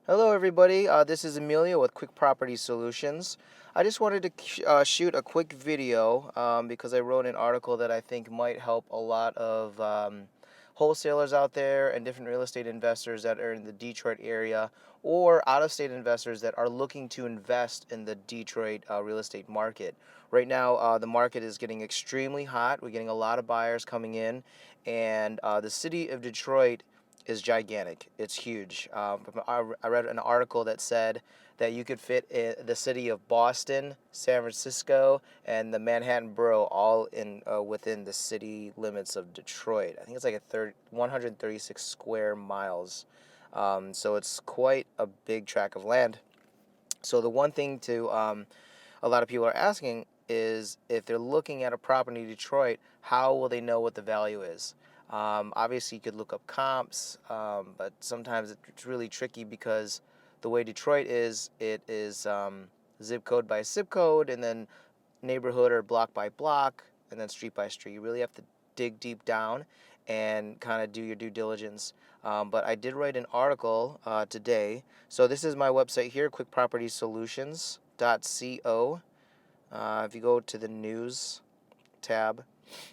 Hello, everybody. This is Amelia with Quick Property Solutions. I just wanted to shoot a quick video because I wrote an article that I think might help a lot of wholesalers out there and different real estate investors that are in the Detroit area or out-of-state investors that are looking to invest in the Detroit real estate market. Right now, the market is getting extremely hot. We're getting a lot of buyers coming in, and the city of Detroit is gigantic. It's huge. I read an article that said that you could fit the city of Boston, San Francisco, and the Manhattan borough all in within the city limits of Detroit. I think it's like 136 square miles. So it's quite a big tract of land. So the one thing to a lot of people are asking is if they're looking at a property in Detroit, how will they know what the value is? Obviously, you could look up comps, but sometimes it's really tricky because the way Detroit is, it is zip code by zip code, and then neighborhood or block by block, and then street by street. You really have to dig deep down and kind of do your due diligence. But I did write an article today. So this is my website here, quickpropertysolutions.co. If you go to the news tab,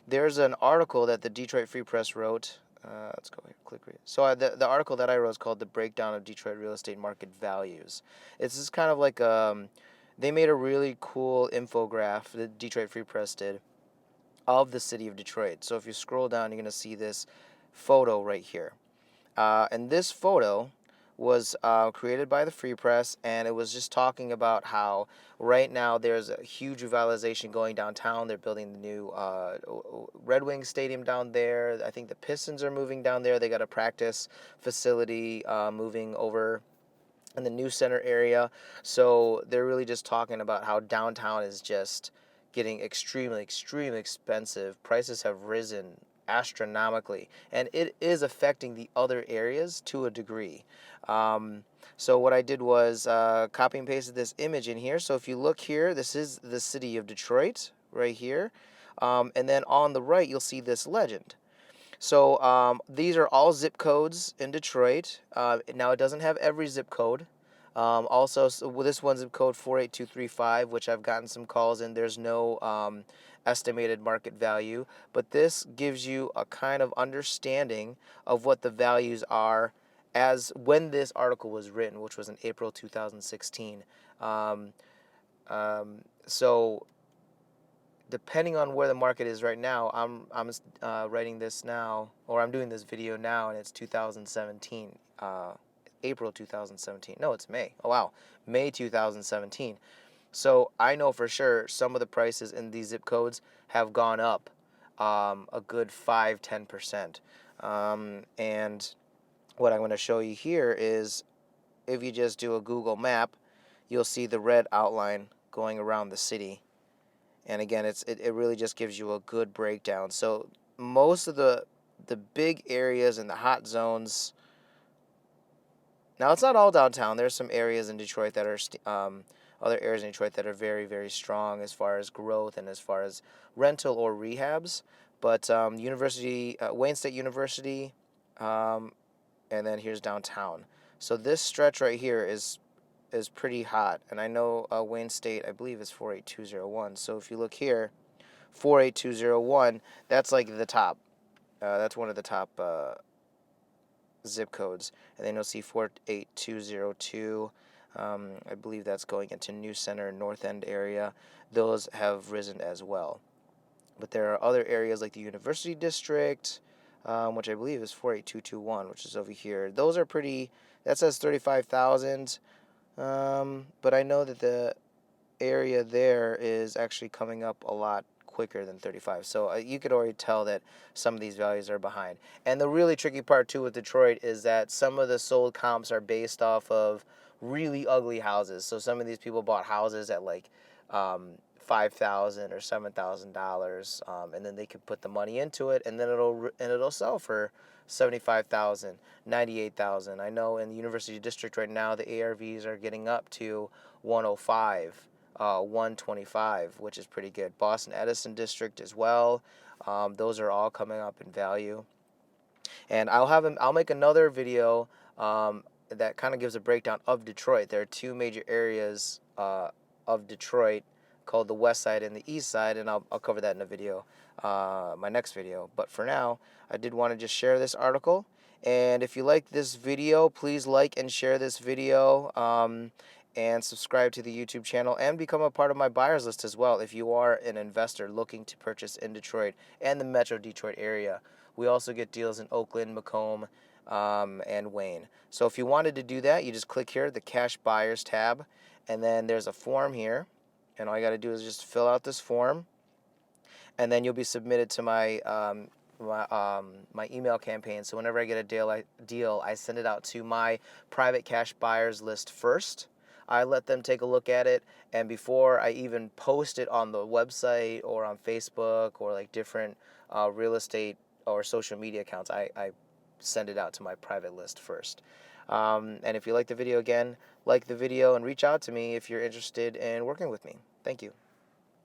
there's an article that the Detroit Free Press wrote. Let's go here, click read. So the article that I wrote is called "The Breakdown of Detroit Real Estate Market Values." It's just kind of like they made a really cool infographic, the Detroit Free Press did, of the city of Detroit. So if you scroll down, you're going to see this photo right here. And this photo was created by the Free Press, and it was just talking about how right now there's a huge revitalization going downtown. They're building the new Red Wings Stadium down there. I think the Pistons are moving down there. They got a practice facility moving over in the new center area. So they're really just talking about how downtown is just getting extremely expensive. Prices have risen astronomically, and it is affecting the other areas to a degree. So what I did was copy and pasted this image in here. So if you look here, this is the city of Detroit right here. And then on the right, you'll see this legend. So these are all zip codes in Detroit. Now it doesn't have every zip code. Also, so with this one zip code 48235, which I've gotten some calls in, there's no estimated market value, but this gives you a kind of understanding of what the values are as when this article was written, which was in April 2016. Um, so depending on where the market is right now, I'm writing this now, or I'm doing this video now, and it's 2017, April 2017. No, it's May. Oh wow, May 2017. So I know for sure some of the prices in these zip codes have gone up a good 5-10%. And what I'm going to show you here is if you just do a Google map, you'll see the red outline going around the city. And again, it really just gives you a good breakdown. So most of the big areas and the hot zones. Now it's not all downtown. There's some areas in Detroit that are other areas in Detroit that are very strong as far as growth and as far as rental or rehabs. But Wayne State University, and then here's downtown. So this stretch right here is pretty hot, and I know Wayne State, I believe, is 48201. So if you look here, 48201, that's like the top. That's one of the top zip codes. And then you'll see 48202. I believe that's going into New Center, North End area. Those have risen as well. But there are other areas like the University District, which I believe is 48221, which is over here. Those are pretty. That says 35,000. But I know that the area there is actually coming up a lot quicker than 35. So you could already tell that some of these values are behind. And the really tricky part too with Detroit is that some of the sold comps are based off of really ugly houses. So some of these people bought houses at like $5,000 or $7,000, and then they could put the money into it, and then it'll sell for 75,000, 98,000. I know in the University District right now the ARVs are getting up to 105. 125, which is pretty good. Boston Edison District as well. Those are all coming up in value. And I'll make another video that kind of gives a breakdown of Detroit. There are two major areas of Detroit called the West Side and the East Side, and I'll cover that in a video, my next video. But for now, I did want to just share this article. And if you like this video, please like and share this video, and subscribe to the YouTube channel and become a part of my buyers list as well if you are an investor looking to purchase in Detroit and the Metro Detroit area. We also get deals in Oakland, Macomb, and Wayne. So if you wanted to do that, you just click here, the Cash Buyers tab, and then there's a form here, and all you got to do is just fill out this form, and then you'll be submitted to my my email campaign. So whenever I get a deal, I send it out to my private cash buyers list first. I let them take a look at it, and before I even post it on the website or on Facebook or like different real estate or social media accounts, I send it out to my private list first. And if you like the video, again, like the video and reach out to me if you're interested in working with me. Thank you.